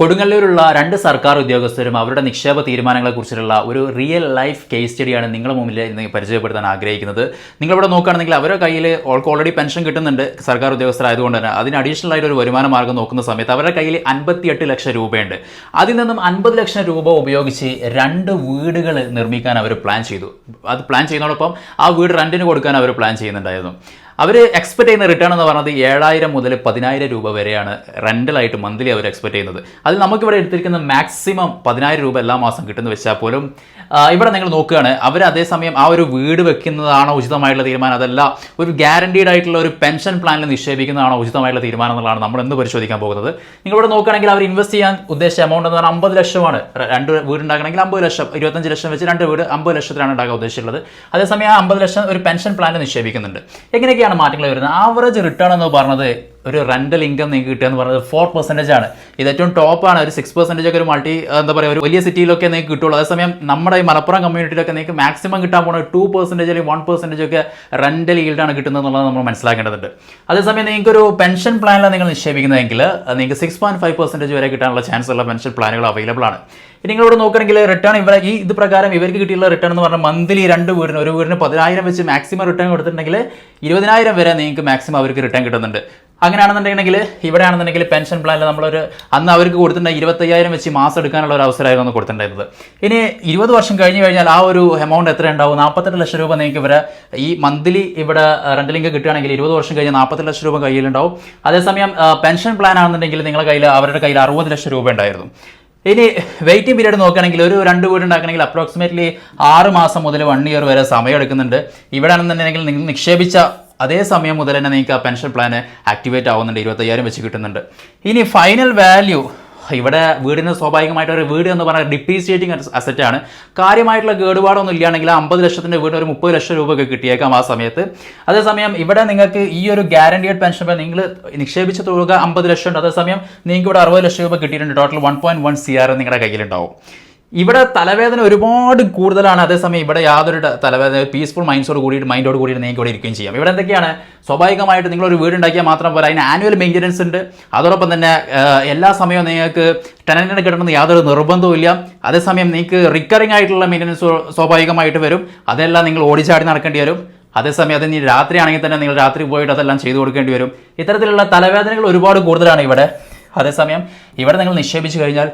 കൊടുങ്ങല്ലൂരുള്ള രണ്ട് സർക്കാർ ഉദ്യോഗസ്ഥരും അവരുടെ നിക്ഷേപ തീരുമാനങ്ങളെക്കുറിച്ചുള്ള ഒരു റിയൽ ലൈഫ് കേസ് സ്റ്റഡിയാണ് നിങ്ങളുടെ മുമ്പിൽ ഇന്ന് പരിചയപ്പെടുത്താൻ ആഗ്രഹിക്കുന്നത്. നിങ്ങളിവിടെ നോക്കുകയാണെങ്കിൽ അവരുടെ കയ്യിൽ ഓൾറെഡി പെൻഷൻ കിട്ടുന്നുണ്ട്, സർക്കാർ ഉദ്യോഗസ്ഥരായതുകൊണ്ട് തന്നെ. അതിന് അഡീഷണൽ ആയിട്ട് ഒരു വരുമാന മാർഗ്ഗം നോക്കുന്ന സമയത്ത് അവരുടെ കയ്യിൽ 58 ലക്ഷം രൂപയുണ്ട്. അതിൽ നിന്നും 50 ലക്ഷം രൂപ ഉപയോഗിച്ച് 2 വീടുകൾ നിർമ്മിക്കാൻ അവർ പ്ലാൻ ചെയ്തു. അത് പ്ലാൻ ചെയ്യുന്നതോടൊപ്പം ആ വീട് റെൻറ്റിന് കൊടുക്കാൻ അവർ പ്ലാൻ ചെയ്യുന്നുണ്ടായിരുന്നു. അവർ എക്സ്പെക്ട് ചെയ്യുന്ന റിട്ടേൺ എന്ന് പറയുന്നത് 7,000 മുതൽ 10,000 രൂപ വരെയാണ് റെൻ്റലായിട്ട് മന്ത്ലി അവർ എക്സ്പെക്ട് ചെയ്യുന്നത്. അതിൽ നമുക്കിവിടെ എടുത്തിരിക്കുന്ന മാക്സിമം 10,000 രൂപ എല്ലാ മാസം കിട്ടുന്ന വെച്ചാൽ പോലും ഇവിടെ നിങ്ങൾ നോക്കുകയാണ്, അവർ അതേസമയം ആ ഒരു വീട് വെക്കുന്നതാണോ ഉചിതമായിട്ടുള്ള തീരുമാനം, അതല്ല ഒരു ഗ്യാരണ്ടീഡ് ആയിട്ടുള്ള ഒരു പെൻഷൻ പ്ലാനിൽ നിക്ഷേപിക്കുന്നതാണോ ഉചിതമായിട്ടുള്ള തീരുമാനം എന്നുള്ളതാണ് നമ്മൾ എന്ന് പരിശോധിക്കാൻ പോകുന്നത്. നിങ്ങളിവിടെ നോക്കുകയാണെങ്കിൽ അവർ ഇൻവെസ്റ്റ് ചെയ്യാൻ ഉദ്ദേശിച്ച എമൗണ്ട് എന്ന് പറഞ്ഞാൽ 50 ലക്ഷമാണ്. 2 വീട് ഉണ്ടാക്കണമെങ്കിൽ 50 ലക്ഷം, 25 ലക്ഷം വെച്ച് 2 വീട് 50 ലക്ഷത്തിലാണ് ഉണ്ടാക്കാൻ ഉദ്ദേശിച്ചുള്ളത്. അതേസമയം 50 ലക്ഷം ഒരു പെൻഷൻ പ്ലാനിൽ നിക്ഷേപിക്കുന്നുണ്ട്. എങ്ങനെയൊക്കെയാണ് മാറ്റങ്ങൾ വരുന്നത്? ആവറേജ് റിട്ടേൺ എന്ന് പറഞ്ഞത് ഒരു റെന്റൽ ഇൻകം നിങ്ങൾക്ക് കിട്ടുക എന്ന് പറയുന്നത് 4% ആണ്. ഇത് ഏറ്റവും ടോപ്പാണ്. ഒരു 6% ഒക്കെ ഒരു മൾട്ടി എന്താ പറയുക ഒരു വലിയ സിറ്റിയിലൊക്കെ നിങ്ങൾക്ക് കിട്ടുള്ളൂ. അതേസമയം നമ്മുടെ ഈ മലപ്പുറം കമ്മ്യൂണിറ്റിയിലൊക്കെ നിങ്ങൾക്ക് മാക്സിമം കിട്ടാൻ പോകുന്നത് 2% അല്ലെങ്കിൽ 1% ഒക്കെ റെന്റൽ ഈൽഡാണ് കിട്ടുന്നത് എന്നുള്ളത് നമ്മൾ മനസ്സിലാക്കേണ്ടതുണ്ട്. അതേസമയം നിങ്ങൾക്കൊരു പെൻഷൻ പ്ലാനിലാണ് നിങ്ങൾ നിക്ഷേപിക്കുന്നതെങ്കിൽ നിങ്ങൾക്ക് 6.5% വരെ കിട്ടാനുള്ള ചാൻസ് ഉള്ള പെൻഷൻ പ്ലാനുകൾ അവൈലബിൾ ആണ്. ഇനി നിങ്ങളിവിടെ നോക്കുകയാണെങ്കിൽ റിട്ടേൺ ഇത് പ്രകാരം ഇവർക്ക് കിട്ടിയുള്ള റിട്ടേൺ എന്ന് പറഞ്ഞാൽ മന്ത്ലി 2 വീടിന് ഒരു വീടിന് 10,000 വെച്ച് മാക്സിമം റിട്ടേൺ കൊടുത്തിട്ടുണ്ടെങ്കിൽ 20,000 വരെ നിങ്ങൾക്ക് മാക്സിമം അവർക്ക് റിട്ടേൺ കിട്ടുന്നുണ്ട്. അങ്ങനെയാണെന്നുണ്ടെങ്കിൽ ഇവിടെ ആണെന്നുണ്ടെങ്കിൽ പെൻഷൻ പ്ലാനിൽ നമ്മളൊരു അന്ന് അവർക്ക് കൊടുത്തിട്ടുണ്ടെങ്കിൽ 25,000 വെച്ച് മാസം എടുക്കാനുള്ള ഒരു അവസരമായിരുന്നു കൊടുത്തിട്ടുണ്ടായിരുന്നത്. ഇനി 20 വർഷം കഴിഞ്ഞ് കഴിഞ്ഞാൽ ആ ഒരു എമൗണ്ട് എത്ര ഉണ്ടാവും? 48 ലക്ഷം രൂപ നിങ്ങൾക്ക് ഇവരെ ഈ മന്ത്ലി ഇവിടെ റെന്റൽ ഇൻകം കിട്ടുകയാണെങ്കിൽ 20 വർഷം കഴിഞ്ഞ് 48 ലക്ഷം രൂപ കയ്യിലുണ്ടാവും. അതേസമയം പെൻഷൻ പ്ലാൻ ആണെന്നുണ്ടെങ്കിൽ നിങ്ങളുടെ കയ്യിൽ അവരുടെ കയ്യിൽ 60 ലക്ഷം രൂപ ഉണ്ടായിരുന്നു. ഇനി വെയിറ്റിംഗ് പീരീഡ് നോക്കുകയാണെങ്കിൽ ഒരു 2 വീട് ഉണ്ടാക്കണമെങ്കിൽ അപ്രോക്സിമേറ്റ്ലി 6 മാസം മുതൽ 1 ഇയർ വരെ സമയം എടുക്കുന്നുണ്ട്. ഇവിടെ ആണെന്നുണ്ടെങ്കിൽ നിങ്ങൾ നിക്ഷേപിച്ച അതേ സമയം മുതൽ തന്നെ നിങ്ങൾക്ക് ആ പെൻഷൻ പ്ലാൻ ആക്ടിവേറ്റ് ആവുന്നുണ്ട്. 25,000 വെച്ച് കിട്ടുന്നുണ്ട്. ഇനി ഫൈനൽ വാല്യൂ ഇവിടെ വീടിന് സ്വാഭാവികമായിട്ട് ഒരു വീട് എന്ന് പറഞ്ഞാൽ ഡിപ്രീസിയേറ്റിംഗ് അസറ്റാണ്. കാര്യമായിട്ടുള്ള കേടുപാടൊന്നും ഇല്ലാണെങ്കിൽ 50 ലക്ഷത്തിൻ്റെ വീട് ഒരു 30 ലക്ഷം രൂപ ഒക്കെ കിട്ടിയേക്കാം ആ സമയത്ത്. അതേസമയം ഇവിടെ നിങ്ങൾക്ക് ഈ ഒരു ഗ്യാരണ്ടീഡ് പെൻഷൻ പ്ലാൻ നിങ്ങൾ നിക്ഷേപിച്ച തുക 50 ലക്ഷം ഉണ്ട്. അതേസമയം നിങ്ങൾക്ക് ഇവിടെ 60 ലക്ഷം രൂപ കിട്ടിയിട്ടുണ്ട്. ടോട്ടൽ 1.1 CR നിങ്ങളുടെ കയ്യിലുണ്ടാവും. ഇവിടെ തലവേദന ഒരുപാട് കൂടുതലാണ്. അതേസമയം ഇവിടെ യാതൊരു തലവേദന പീസ്ഫുൾ മൈൻഡോട് കൂടിയിട്ട് നിങ്ങൾക്ക് ഇവിടെ ഇരിക്കുകയും ചെയ്യാം. ഇവിടെ എന്തൊക്കെയാണ്? സ്വാഭാവികമായിട്ട് നിങ്ങളൊരു വീടുണ്ടാക്കിയാൽ മാത്രം പോലെ അതിന് ആനുവൽ മെയിൻ്റനൻസ് ഉണ്ട്. അതോടൊപ്പം തന്നെ എല്ലാ സമയവും നിങ്ങൾക്ക് ടെനന്റിന് കിട്ടണമെന്ന് യാതൊരു നിർബന്ധവും ഇല്ല. അതേസമയം നിങ്ങൾക്ക് റിക്കറിംഗ് ആയിട്ടുള്ള മെയിൻ്റനൻസ് സ്വാഭാവികമായിട്ട് വരും. അതെല്ലാം നിങ്ങൾ ഓടിച്ചാടി നടക്കേണ്ടി വരും. അതേസമയം അത് രാത്രിയാണെങ്കിൽ തന്നെ നിങ്ങൾ രാത്രി പോയിട്ട് അതെല്ലാം ചെയ്തു കൊടുക്കേണ്ടി വരും. ഇത്തരത്തിലുള്ള തലവേദനകൾ ഒരുപാട് കൂടുതലാണ് ഇവിടെ. അതേസമയം ഇവിടെ നിങ്ങൾ നിക്ഷേപിച്ച് കഴിഞ്ഞാൽ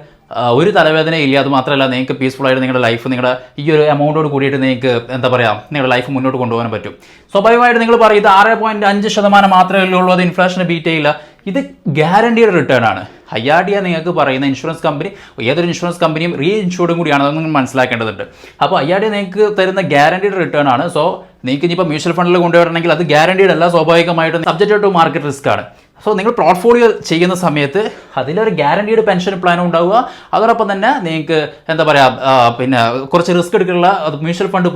ഒരു തലവേദന ഇല്ല. അത് മാത്രമല്ല നിങ്ങൾക്ക് പീസ്ഫുൾ ആയിട്ട് നിങ്ങളുടെ ലൈഫ് നിങ്ങളുടെ ഈ ഒരു എമൗണ്ടോട് കൂടിയിട്ട് നിങ്ങൾക്ക് എന്താ പറയുക നിങ്ങളുടെ ലൈഫ് മുന്നോട്ട് കൊണ്ടുപോകാൻ പറ്റും. സ്വാഭാവികമായിട്ട് നിങ്ങൾ പറയും ഇത് 6.5% മാത്രമേ ഉള്ളൂ, അത് ഇൻഫ്ലേഷന് ബീറ്റ് ചെയ്യില്ല. ഇത് ഗ്യാരണ്ടീഡ് റിട്ടേൺ ആണ്. IRDA നിങ്ങൾക്ക് പറയുന്ന ഇൻഷുറൻസ് കമ്പനി ഏതൊരു ഇൻഷുറൻസ് കമ്പനിയും റീ ഇൻഷുർഡും കൂടിയാണ്. അതൊന്നും നിങ്ങൾ മനസ്സിലാക്കേണ്ടതുണ്ട്. അപ്പോൾ IRDA നിങ്ങൾക്ക് തരുന്ന ഗ്യാരണ്ടീഡ് റിട്ടേൺ ആണ്. സോ നിങ്ങൾക്ക് ഇനിയിപ്പോൾ മ്യൂച്വൽ ഫണ്ടിൽ കൊണ്ടുവരണമെങ്കിൽ അത് ഗ്യാരണ്ടീഡ് അല്ല, സ്വാഭാവികമായിട്ടും സബ്ജക്റ്റ് ടു മാർക്കറ്റ് റിസ്ക് ആണ്. സോ നിങ്ങൾ പോർട്ട്ഫോളിയോ ചെയ്യുന്ന സമയത്ത് അതിലൊരു ഗ്യാരണ്ടീഡ് പെൻഷൻ പ്ലാനും ഉണ്ടാവുക. അതോടൊപ്പം തന്നെ നിങ്ങൾക്ക് എന്താ പറയുക പിന്നെ കുറച്ച് റിസ്ക് എടുക്കാനുള്ള മ്യൂച്വൽ ഫണ്ട്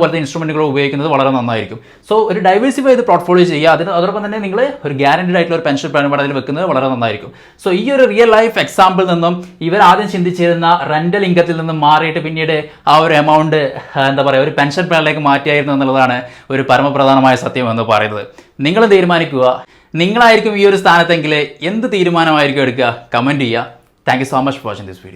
പോലത്തെ ഇൻസ്ട്രുമെൻറ്റുകൾ ഉപയോഗിക്കുന്നത് വളരെ നന്നായിരിക്കും. സോ ഒരു ഡൈവേഴ്സിഫൈ ചെയ്ത് പോർട്ട്ഫോളിയോ ചെയ്യുക. അതോടൊപ്പം തന്നെ നിങ്ങൾ ഒരു ഗ്യാരണ്ടീഡ് ആയിട്ടുള്ള ഒരു പെൻഷൻ പ്ലാൻ അതിൽ വെക്കുന്നത് വളരെ നന്നായിരിക്കും. സോ ഈ ഒരു റിയൽ ലൈഫ് എക്സാമ്പിൾ നിന്നും ഇവർ ആദ്യം ചിന്തിച്ചിരുന്ന റെന്റൽ ഇൻകത്തിൽ നിന്നും മാറിയിട്ട് പിന്നീട് ആ ഒരു എമൗണ്ട് എന്താ പറയുക ഒരു പെൻഷൻ പ്ലാനിലേക്ക് മാറ്റിയായിരുന്നു എന്നുള്ളതാണ് ഒരു പരമപ്രധാനമായ സത്യം എന്ന് പറയുന്നത്. നിങ്ങൾ തീരുമാനിക്കുക. നിങ്ങളായിരിക്കും ഈ ഒരു സ്ഥാനത്തെങ്കിൽ എന്ത് തീരുമാനമായിരിക്കും എടുക്കുക? കമൻറ്റ് ചെയ്യുക. Thank you so much for watching this video.